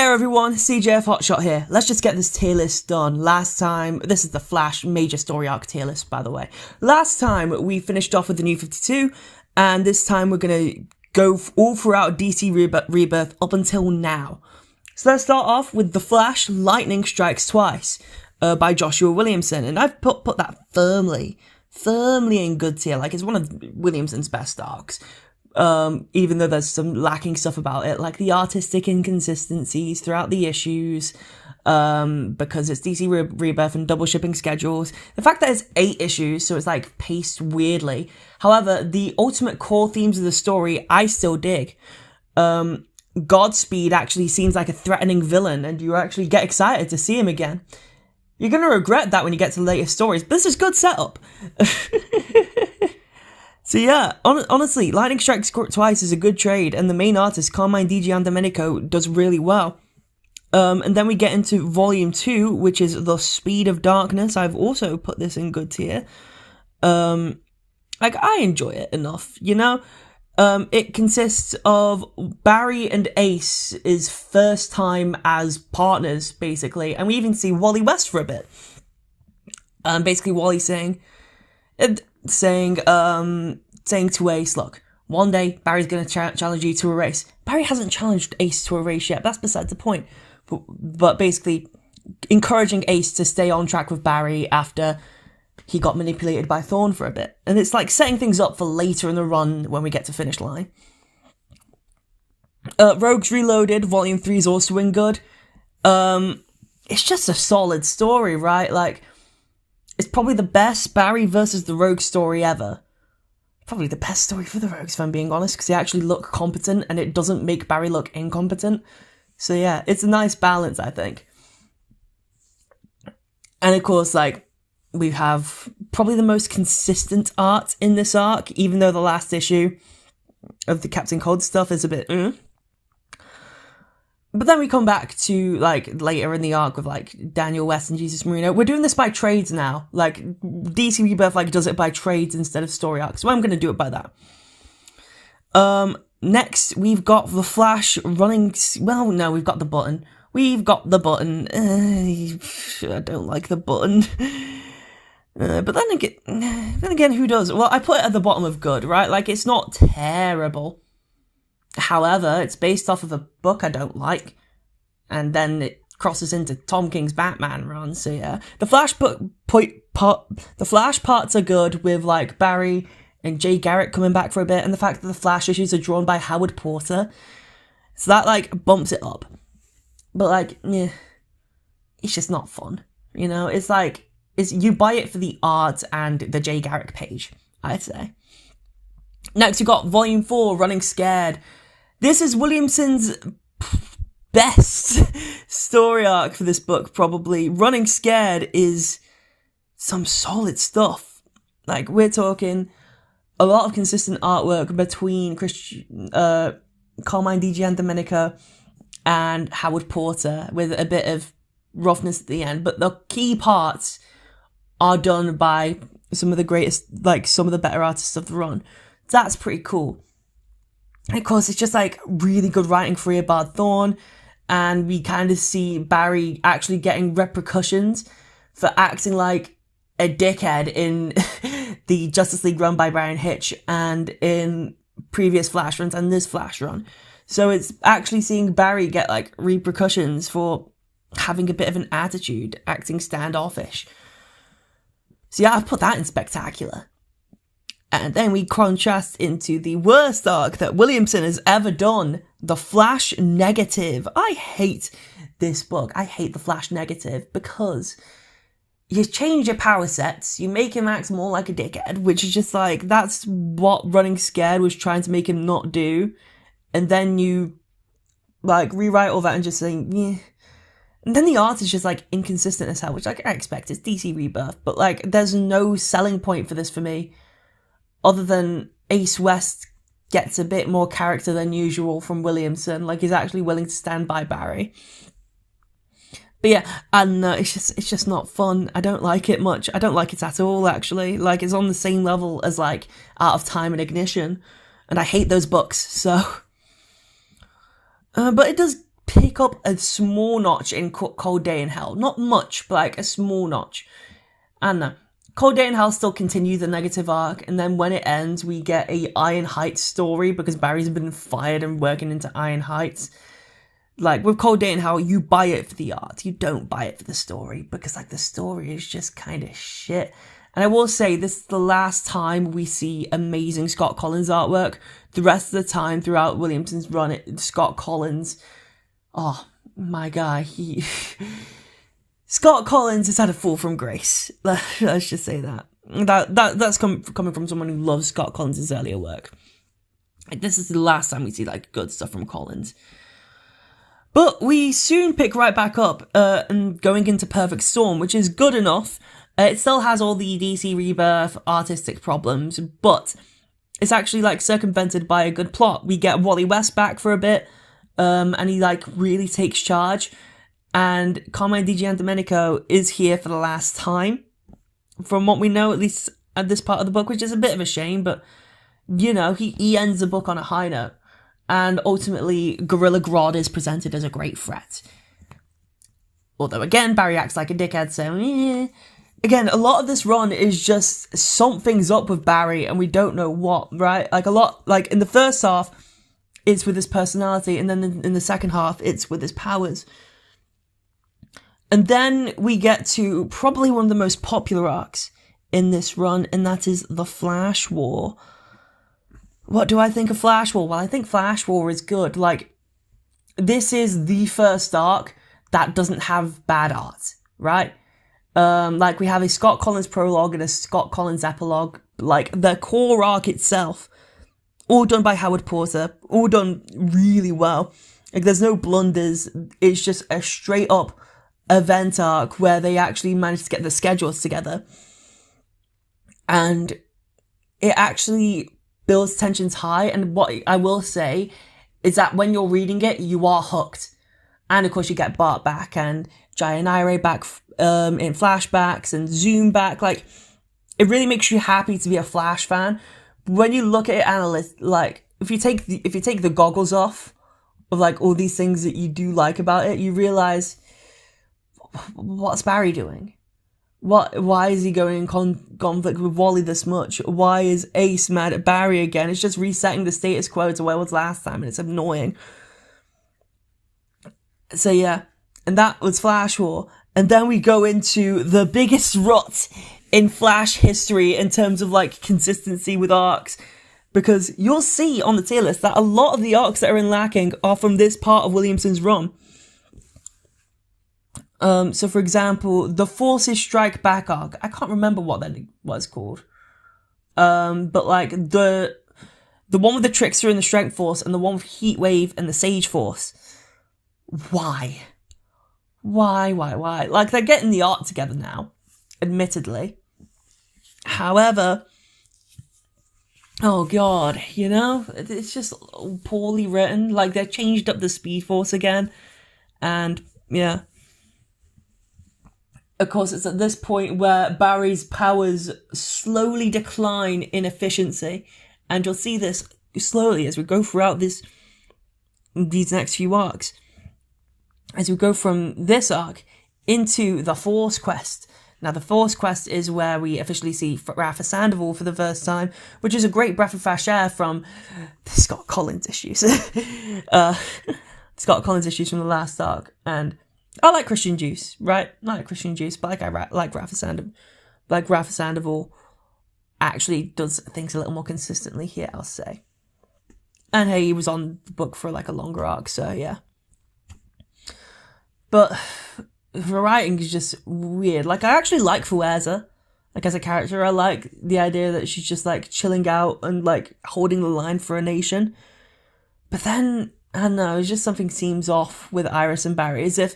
there everyone, CJF Hotshot here. Let's just get this tier list done. Last time, this is the Flash major story arc tier list, by the way. Last time, we finished off with the New 52, and this time we're gonna go all throughout DC Rebirth up until now. So let's start off with The Flash Lightning Strikes Twice by Joshua Williamson, and I've put that firmly in good tier. Like, it's one of Williamson's best arcs. Even though there's some lacking stuff about it, like the artistic inconsistencies throughout the issues, because it's DC Rebirth and double shipping schedules. The fact that it's 8 issues, so it's like paced weirdly. However, the ultimate core themes of the story, I still dig. Godspeed actually seems like a threatening villain, and you actually get excited to see him again. You're gonna regret that when you get to the later stories, but this is good setup. So yeah, honestly, Lightning Strikes Twice is a good trade, and the main artist, Carmine Di Giandomenico, does really well. And then we get into Volume 2, which is The Speed of Darkness. I've also put this in good tier. Like, I enjoy it enough, you know? It consists of Barry and Ace's first time as partners, basically, and we even see Wally West for a bit. Basically, Wally saying to Ace, look, one day Barry's going to challenge you to a race. Barry hasn't challenged Ace to a race yet, that's besides the point. But basically, encouraging Ace to stay on track with Barry after he got manipulated by Thorn for a bit. And it's like setting things up for later in the run when we get to finish line. Rogues Reloaded, Volume 3 is also in good. It's just a solid story, right? Like, it's probably the best Barry versus the Rogue story ever. Probably the best story for the Rogues, if I'm being honest, because they actually look competent, and it doesn't make Barry look incompetent. So yeah, it's a nice balance, I think. And of course, like, we have probably the most consistent art in this arc, even though the last issue of the Captain Cold stuff is a bit But then we come back to, like, later in the arc with, like, Daniel West and Jesus Marino. We're doing this by trades now. Like, DC Rebirth, like, does it by trades instead of story arcs. So I'm going to do it by that. Next, we've got The Flash running... Well, no, we've got the button. We've got the button. I don't like the button. But then again, who does? Well, I put it at the bottom of good, right? Like, it's not terrible. However, it's based off of a book I don't like, and then it crosses into Tom King's Batman run, so yeah. The Flash parts are good, with, like, Barry and Jay Garrick coming back for a bit, and the fact that the Flash issues are drawn by Howard Porter. So that, like, bumps it up. But, like, yeah, it's just not fun, you know? It's like, you buy it for the art and the Jay Garrick page, I'd say. Next, we've got Volume 4, Running Scared. This is Williamson's best story arc for this book, probably. Running Scared is some solid stuff. Like, we're talking a lot of consistent artwork between Carmine Di Giandomenico and Howard Porter, with a bit of roughness at the end. But the key parts are done by some of the greatest, like, some of the better artists of the run. That's pretty cool. And of course, it's just, like, really good writing for Eobard Thawne, and we kind of see Barry actually getting repercussions for acting like a dickhead in the Justice League run by Brian Hitch, and in previous Flash runs and this Flash run. So it's actually seeing Barry get, like, repercussions for having a bit of an attitude, acting standoffish. So yeah, I've put that in spectacular. And then we contrast into the worst arc that Williamson has ever done, The Flash Negative. I hate this book. I hate The Flash Negative because you change your power sets, you make him act more like a dickhead, which is just like, that's what Running Scared was trying to make him not do. And then you, like, rewrite all that and just saying, yeah. And then the art is just, like, inconsistent as hell, which, like, I expect. It's DC Rebirth. But, like, there's no selling point for this for me, other than Ace West gets a bit more character than usual from Williamson. Like, he's actually willing to stand by Barry. But yeah, and it's just not fun. I don't like it much. I don't like it at all, actually. Like, it's on the same level as, like, Out of Time and Ignition. And I hate those books, so... but it does pick up a small notch in Cold Day in Hell. Not much, but like a small notch. And Cold Day in Hell still continues the negative arc, and then when it ends, we get a Iron Heights story because Barry's been fired and working into Iron Heights. Like, with Cold Day in Hell, you buy it for the art. You don't buy it for the story, because, like, the story is just kind of shit. And I will say, this is the last time we see amazing Scott Kolins artwork. The rest of the time, throughout Williamson's run, Scott Kolins, oh, my guy, Scott Kolins has had a fall from grace. Let's just say that. That's coming from someone who loves Scott Kolins' earlier work. Like, this is the last time we see, like, good stuff from Kolins. But we soon pick right back up and going into Perfect Storm, which is good enough. It still has all the DC Rebirth artistic problems, but it's actually like circumvented by a good plot. We get Wally West back for a bit, and he like really takes charge. And Carmine Digiandomenico is here for the last time, from what we know, at least at this part of the book, which is a bit of a shame. But you know, he ends the book on a high note. And ultimately, Gorilla Grodd is presented as a great threat. Although, again, Barry acts like a dickhead, so Again, a lot of this run is just something's up with Barry, and we don't know what, right? Like, a lot, like, in the first half, it's with his personality, and then in the second half, it's with his powers. And then we get to probably one of the most popular arcs in this run, and that is the Flash War. What do I think of Flash War? Well, I think Flash War is good. Like, this is the first arc that doesn't have bad art, right? Like, we have a Scott Kolins prologue and a Scott Kolins epilogue. Like, the core arc itself, all done by Howard Porter, all done really well. Like, there's no blunders. It's just a straight up event arc where they actually managed to get the schedules together. And it actually builds tensions high, and what I will say is that when you're reading it, you are hooked. And of course you get Bart back, and Jai and Ire back in flashbacks, and Zoom back. Like, it really makes you happy to be a Flash fan. When you look at it, like, if you take the goggles off of like all these things that you do like about it, you realize, what's Barry doing? Why is he going in conflict with Wally this much? Why is Ace mad at Barry again? It's just resetting the status quo to where it was last time, and it's annoying. So yeah, and that was Flash War. And then we go into the biggest rut in Flash history in terms of like consistency with arcs. Because you'll see on the tier list that a lot of the arcs that are in lacking are from this part of Williamson's run. So for example, the Forces Strike Back arc, I can't remember what that was called. But like the one with the Trickster and the Strength Force, and the one with Heatwave and the Sage Force. Why? Like, they're getting the art together now, admittedly. However, oh god, you know, it's just poorly written. Like, they've changed up the Speed Force again, and yeah. Of course, it's at this point where Barry's powers slowly decline in efficiency, and you'll see this slowly as we go throughout these next few arcs. As we go from this arc into the Force Quest. Now, the Force Quest is where we officially see Rafa Sandoval for the first time, which is a great breath of fresh air from the Scott Kolins issues. Scott Kolins issues from the last arc, and I like Christian Juice, right? I like Christian Juice, but I like Rafa Sandoval. Like, Rafa Sandoval actually does things a little more consistently here, I'll say. And hey, he was on the book for like a longer arc, so yeah. But the writing is just weird. Like, I actually like Fuerza, like, as a character. I like the idea that she's just like chilling out and like holding the line for a nation. But then, I don't know, it's just something seems off with Iris and Barry, as if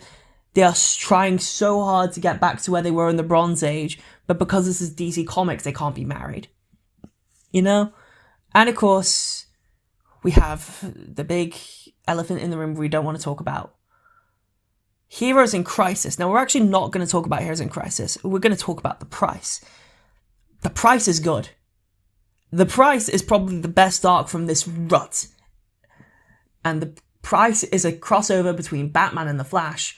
they are trying so hard to get back to where they were in the Bronze Age, but because this is DC Comics, they can't be married. You know? And of course, we have the big elephant in the room we don't want to talk about. Heroes in Crisis. Now, we're actually not going to talk about Heroes in Crisis. We're going to talk about The Price. The Price is good. The Price is probably the best arc from this rut. And the Price is a crossover between Batman and the Flash.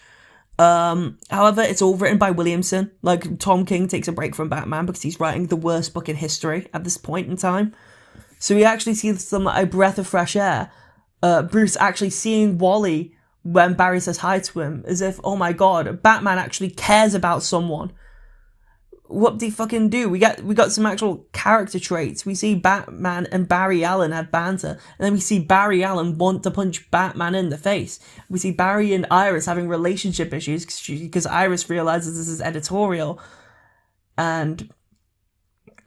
However, it's all written by Williamson. Like, Tom King takes a break from Batman because he's writing the worst book in history at this point in time. So we actually see some a breath of fresh air. Bruce actually seeing Wally when Barry says hi to him, as if, oh my god, Batman actually cares about someone. What do you fucking do? We got some actual character traits. We see Batman and Barry Allen have banter, and then we see Barry Allen want to punch Batman in the face. We see Barry and Iris having relationship issues because Iris realizes this is editorial, and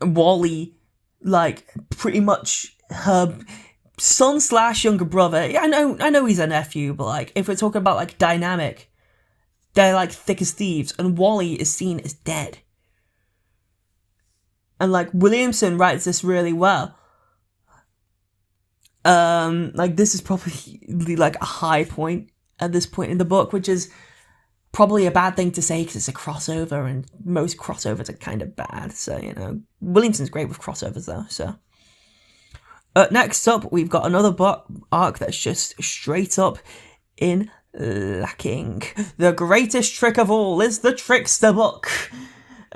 Wally, like, pretty much her son / younger brother. I know he's a nephew, but like, if we're talking about like dynamic, they're like thick as thieves, and Wally is seen as dead. And like, Williamson writes this really well. Like, this is probably like a high point at this point in the book, which is probably a bad thing to say because it's a crossover, and most crossovers are kind of bad. So, you know, Williamson's great with crossovers though. So, next up, we've got another book arc that's just straight up in lacking. The greatest trick of all is the Trickster book.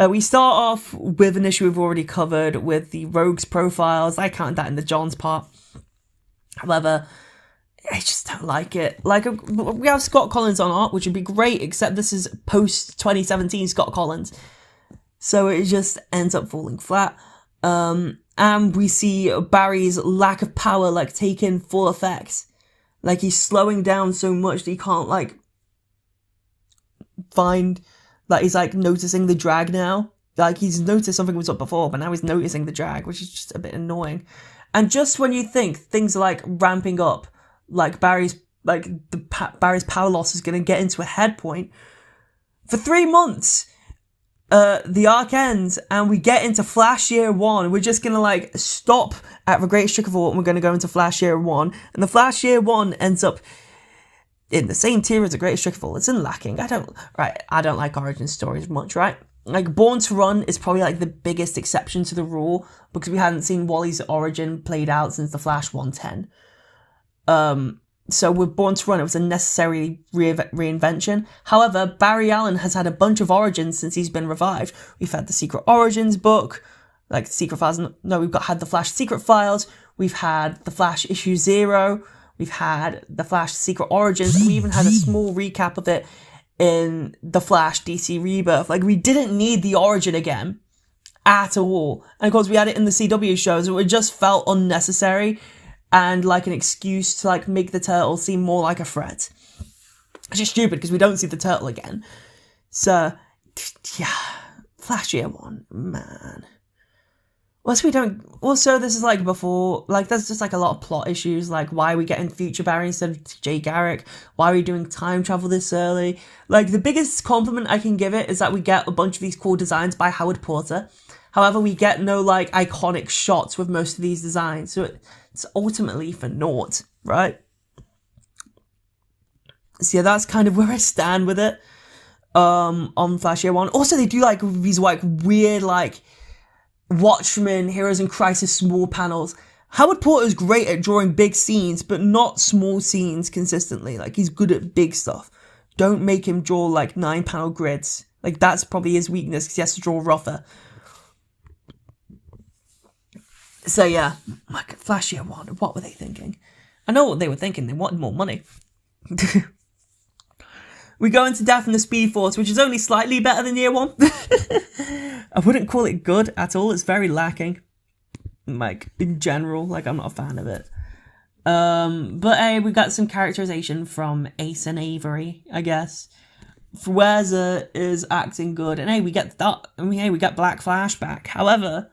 We start off with an issue we've already covered with the Rogues profiles. I counted that in the John's part. However, I just don't like it. Like, we have Scott Collins on art, which would be great, except this is post-2017 Scott Collins. So it just ends up falling flat. And we see Barry's lack of power, like, taking full effect. Like, he's slowing down so much that he can't, like, find... Like, he's, like, noticing the drag now. Like, he's noticed something was up before, but now he's noticing the drag, which is just a bit annoying. And just when you think things are, like, ramping up, like, Barry's power loss is going to get into a head point, for 3 months, the arc ends, and we get into Flash Year 1. We're just going to, like, stop at the Greatest Trick of All, and we're going to go into Flash Year 1. And the Flash Year 1 ends up in the same tier as the Greatest Trick of All. It's in lacking. I don't like origin stories much, right? Like, Born to Run is probably, like, the biggest exception to the rule, because we hadn't seen Wally's origin played out since the Flash 110. So with Born to Run, it was a necessary reinvention. However, Barry Allen has had a bunch of origins since he's been revived. We've had the Secret Origins book, like Secret Files. No, had the Flash Secret Files. We've had the Flash issue 0. We've had the Flash Secret Origins, and we even had a small recap of it in the Flash DC Rebirth. Like, we didn't need the origin again at all. And of course, we had it in the CW shows, and it just felt unnecessary and like an excuse to, like, make the turtle seem more like a threat. It's just stupid because we don't see the turtle again. So, yeah, Flash Year 1, man. Also, this is like before, like, there's just like a lot of plot issues, like, why are we getting Future Barry instead of Jay Garrick? Why are we doing time travel this early? Like, the biggest compliment I can give it is that we get a bunch of these cool designs by Howard Porter. However, we get no, like, iconic shots with most of these designs, so it's ultimately for naught, right? So yeah, that's kind of where I stand with it, on Flash Year 1. Also, they do, like, these, like, weird, like, Watchmen, Heroes in Crisis small panels. Howard Porter's great at drawing big scenes, but not small scenes consistently. Like, he's good at big stuff. Don't make him draw, like, 9-panel grids. Like, that's probably his weakness, because he has to draw rougher. So, yeah. Like, Flash Year 1, what were they thinking? I know what they were thinking. They wanted more money. We go into Death and the Speed Force, which is only slightly better than Year 1. I wouldn't call it good at all. It's very lacking. Like, in general, like, I'm not a fan of it. But hey, we got some characterization from Ace and Avery, I guess. Fuerza is acting good, and hey, we get that. I mean, hey, we got Black Flash back. However,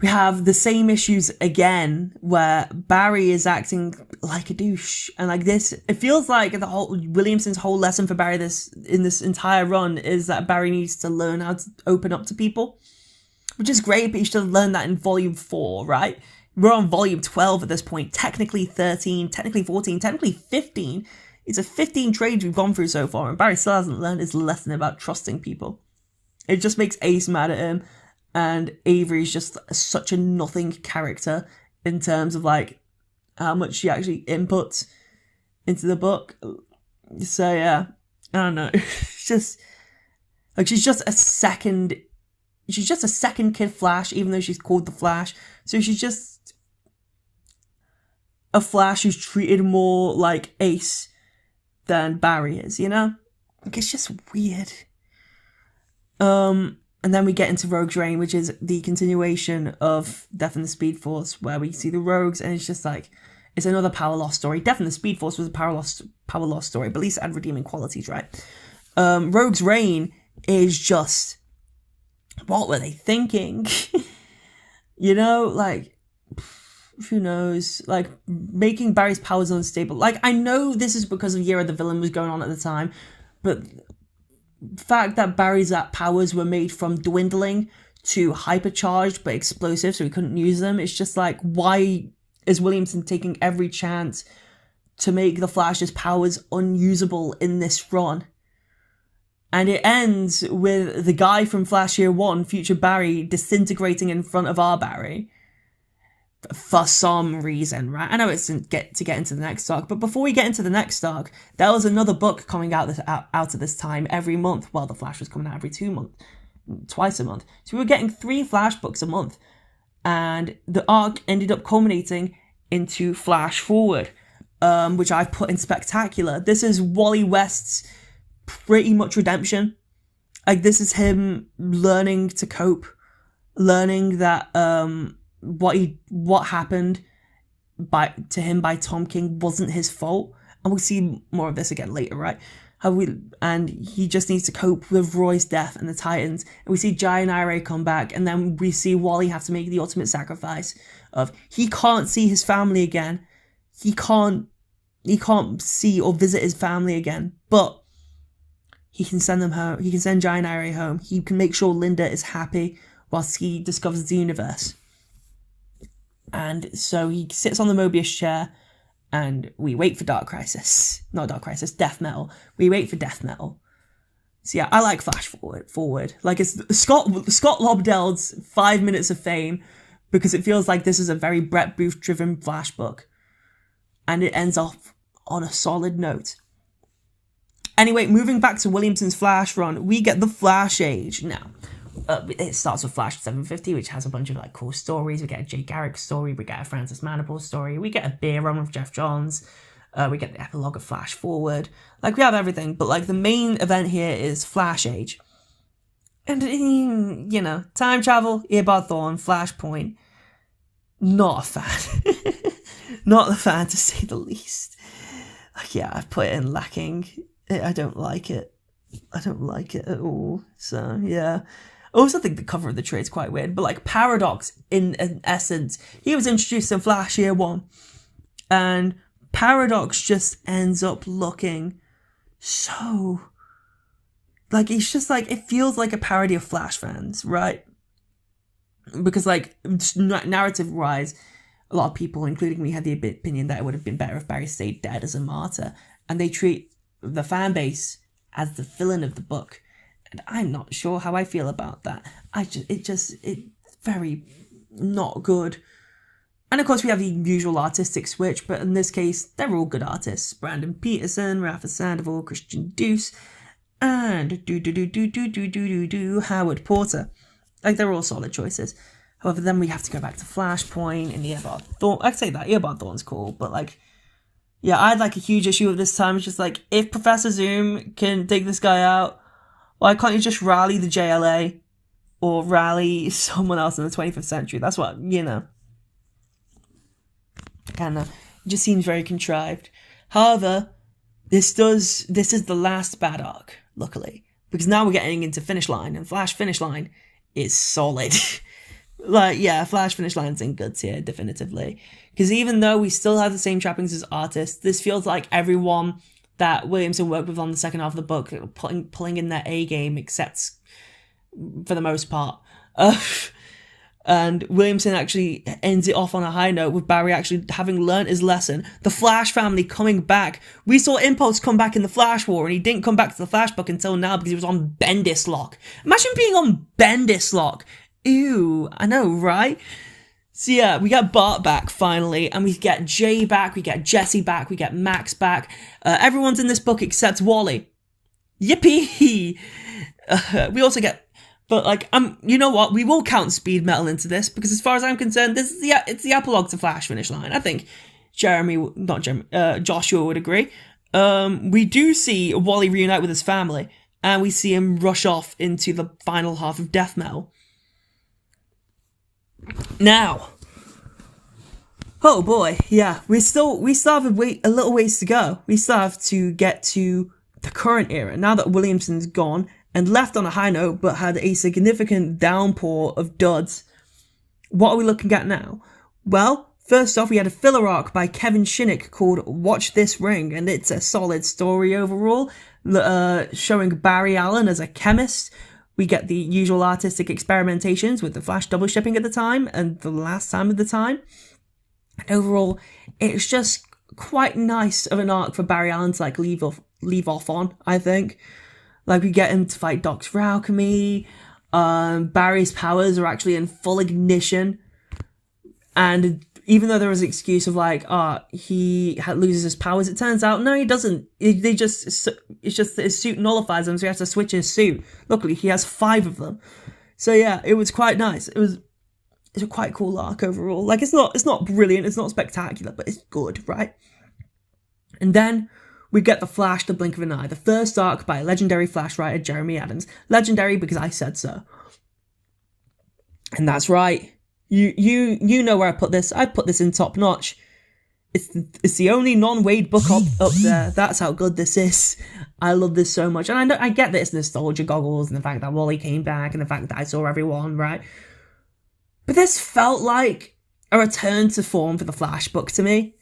we have the same issues again, where Barry is acting like a douche, and like this, it feels like the whole Williamson's whole lesson for Barry in this entire run is that Barry needs to learn how to open up to people, which is great, but he should have learned that in volume 4, right? We're on volume 12 at this point, technically 13, technically 14, technically 15. It's a 15 trades we've gone through so far, and Barry still hasn't learned his lesson about trusting people. It just makes Ace mad at him. And Avery's just such a nothing character in terms of like how much she actually inputs into the book. So yeah, I don't know. It's just like she's just a second Kid Flash, even though she's called the Flash. So she's just a Flash who's treated more like Ace than Barry is, you know? Like, it's just weird. And then we get into Rogue's Reign, which is the continuation of Death in the Speed Force, where we see the Rogues, and it's just like, it's another power loss story. Death in the Speed Force was a power loss story, but at least it had redeeming qualities, right? Rogue's Reign is just, what were they thinking? You know, like, who knows? Like, making Barry's powers unstable. Like, I know this is because of Year of the Villain was going on at the time, but the fact that Barry's powers were made from dwindling to hypercharged but explosive, so he couldn't use them, it's just like, why is Williamson taking every chance to make the Flash's powers unusable in this run? And it ends with the guy from Flash Year 1, future Barry, disintegrating in front of our Barry. For some reason, right? I know it's to get into the next arc, but before we get into the next arc, there was another book coming out of this time every month. Well, the Flash was coming out every 2 months, twice a month. So we were getting 3 Flash books a month. And the arc ended up culminating into Flash Forward, which I've put in Spectacular. This is Wally West's pretty much redemption. Like, this is him learning to cope, learning that what happened to him by Tom King wasn't his fault, and we'll see more of this again later, right? And he just needs to cope with Roy's death and the Titans, and we see Jai and Irene come back, and then we see Wally have to make the ultimate sacrifice of he can't see his family again, he can't see or visit his family again, but he can send them home. He can send Jai and Irene home. He can make sure Linda is happy whilst he discovers the universe. And so he sits on the Mobius chair, and we wait for Death Metal. We wait for Death Metal. So yeah, I like Flash Forward. Like, it's Scott Lobdell's 5 minutes of fame, because it feels like this is a very Brett Booth driven Flash book, and it ends off on a solid note. Anyway, moving back to Williamson's Flash run, we get the Flash Age. Now, it starts with Flash 750, which has a bunch of like cool stories. We get a Jay Garrick story, we get a Francis Mandible story, we get a beer run with Jeff Johns, we get the epilogue of Flash Forward. Like, we have everything, but like the main event here is Flash Age. And, you know, time travel, Eobard Thawne, Flashpoint, not a fan. Not a fan, to say the least. Like, yeah, I've put it in lacking. I don't like it. I don't like it at all. So, yeah. I also think the cover of the trade's quite weird, but like Paradox, in essence, he was introduced in Flash Year 1, and Paradox just ends up looking so, like, it's just like, it feels like a parody of Flash fans, right? Because like, narrative wise, a lot of people, including me, had the opinion that it would have been better if Barry stayed dead as a martyr, and they treat the fan base as the villain of the book, and I'm not sure how I feel about that. It's very not good. And of course we have the usual artistic switch, but in this case they're all good artists: Brandon Peterson, Rafa Sandoval, Christian Duce, and Howard Porter. Like, they're all solid choices. However, then we have to go back to Flashpoint and Eobard Thawne. I'd say that Eobard Thawne's cool, but like, yeah, I had like a huge issue with this time. It's just like, if Professor Zoom can take this guy out, why can't you just rally the JLA or rally someone else in the 25th century? That's what, you know. I don't know. It just seems very contrived. However, this is the last bad arc, luckily, because now we're getting into Finish Line, and Flash Finish Line is solid. Like, yeah, Flash Finish Line's in good tier, definitively. Because even though we still have the same trappings as artists, this feels like everyone that Williamson worked with on the second half of the book, pulling in their A game, except for the most part. And Williamson actually ends it off on a high note, with Barry actually having learnt his lesson. The Flash family coming back. We saw Impulse come back in the Flash War, and he didn't come back to the Flash book until now because he was on Bendis Lock. Imagine being on Bendis Lock. Ew, I know, right? So yeah, we get Bart back finally, and we get Jay back, we get Jesse back, we get Max back. Everyone's in this book except Wally. Yippee! We also get, but like, you know what? We will count Speed Metal into this because, as far as I'm concerned, it's the epilogue to Flash finish line. I think Joshua would agree. We do see Wally reunite with his family, and we see him rush off into the final half of Death Metal. Now, oh boy, yeah, we still have a little ways to go. We still have to get to the current era, now that Williamson's gone and left on a high note, but had a significant downpour of duds. What are we looking at now? Well, first off, we had a filler arc by Kevin Shinnick called Watch This Ring, and it's a solid story overall, showing Barry Allen as a chemist. We get the usual artistic experimentations with the Flash double shipping at the time and the last time of the time. And overall, it's just quite nice of an arc for Barry Allen to like leave off on, I think. Like, we get him to fight Doctor Alchemy. Barry's powers are actually in full ignition. And even though there was an excuse of like, he loses his powers, it turns out, no, he doesn't. It's just that his suit nullifies them, so he has to switch his suit. Luckily, he has 5 of them. So yeah, it was quite nice. It's a quite cool arc overall. Like, it's not brilliant, it's not spectacular, but it's good, right? And then we get the Flash, the blink of an eye, the first arc by legendary Flash writer Jeremy Adams. Legendary because I said so. And that's right. You know where I put this. I put this in top notch. It's the only non-Wade book up there. That's how good this is. I love this so much. And I get that it's nostalgia goggles and the fact that Wally came back and the fact that I saw everyone, right? But this felt like a return to form for the Flash book to me.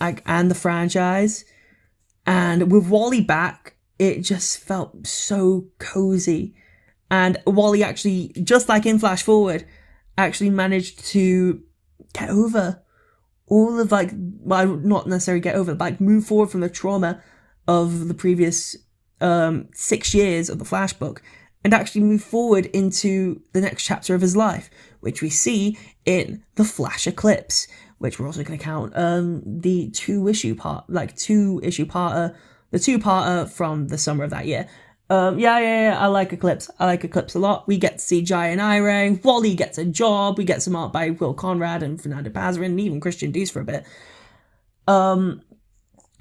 Like, and the franchise. And with Wally back, it just felt so cozy. And Wally actually, just like in Flash Forward, actually managed to get over all of like, well, not necessarily get over, but like move forward from the trauma of the previous 6 years of the Flash book and actually move forward into the next chapter of his life, which we see in the Flash Eclipse, which we're also going to count the two-parter from the summer of that year. Yeah, I like Eclipse. I like Eclipse a lot. We get to see Jai and Ire. Wally gets a job. We get some art by Will Conrad and Fernando Pasarin and even Christian Dees for a bit.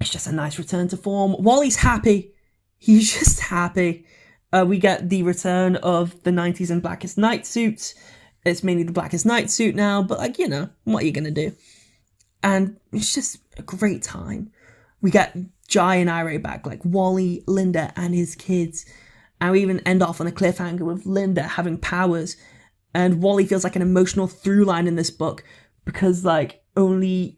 It's just a nice return to form. Wally's happy. He's just happy. We get the return of the 90s and Blackest Night suits. It's mainly the Blackest Night suit now, but like, you know, what are you going to do? And it's just a great time. We get Jai and Ire back, like Wally, Linda, and his kids. And we even end off on a cliffhanger with Linda having powers. And Wally feels like an emotional through line in this book because he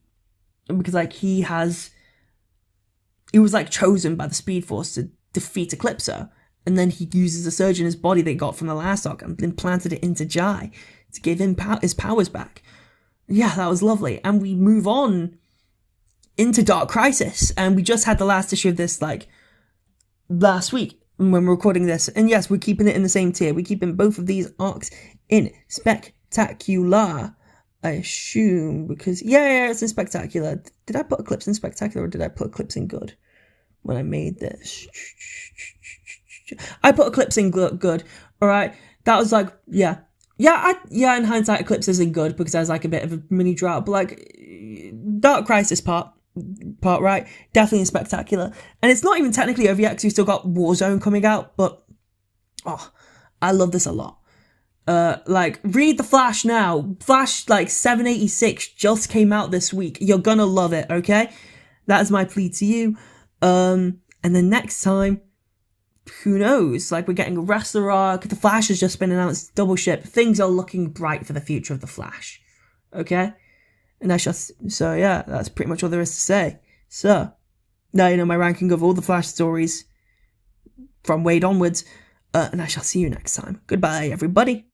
was like chosen by the Speed Force to defeat Eclipso. And then he uses a surge in his body they got from the last arc and implanted it into Jai to give him his powers back. Yeah, that was lovely. And we move on into Dark Crisis. And we just had the last issue of this, like, last week when we're recording this. And yes, we're keeping it in the same tier. We're keeping both of these arcs in Spectacular, I assume, because, yeah, it's in Spectacular. Did I put Eclipse in Spectacular or did I put Eclipse in Good when I made this? I put Eclipse in good. All right, that was like, yeah. In hindsight, Eclipse isn't good because there's like a bit of a mini drought, but like Dark Crisis part, right? Definitely in Spectacular, and it's not even technically over yet because we still got Warzone coming out. But I love this a lot. Like, read the Flash now. Flash like 786 just came out this week. You're gonna love it. Okay, that is my plea to you. And then next time, who knows? Like, we're getting a wrestler arc. The Flash has just been announced double ship. Things are looking bright for the future of the Flash. Okay? And so yeah, that's pretty much all there is to say. So, now you know my ranking of all the Flash stories from Wade onwards. And I shall see you next time. Goodbye, everybody.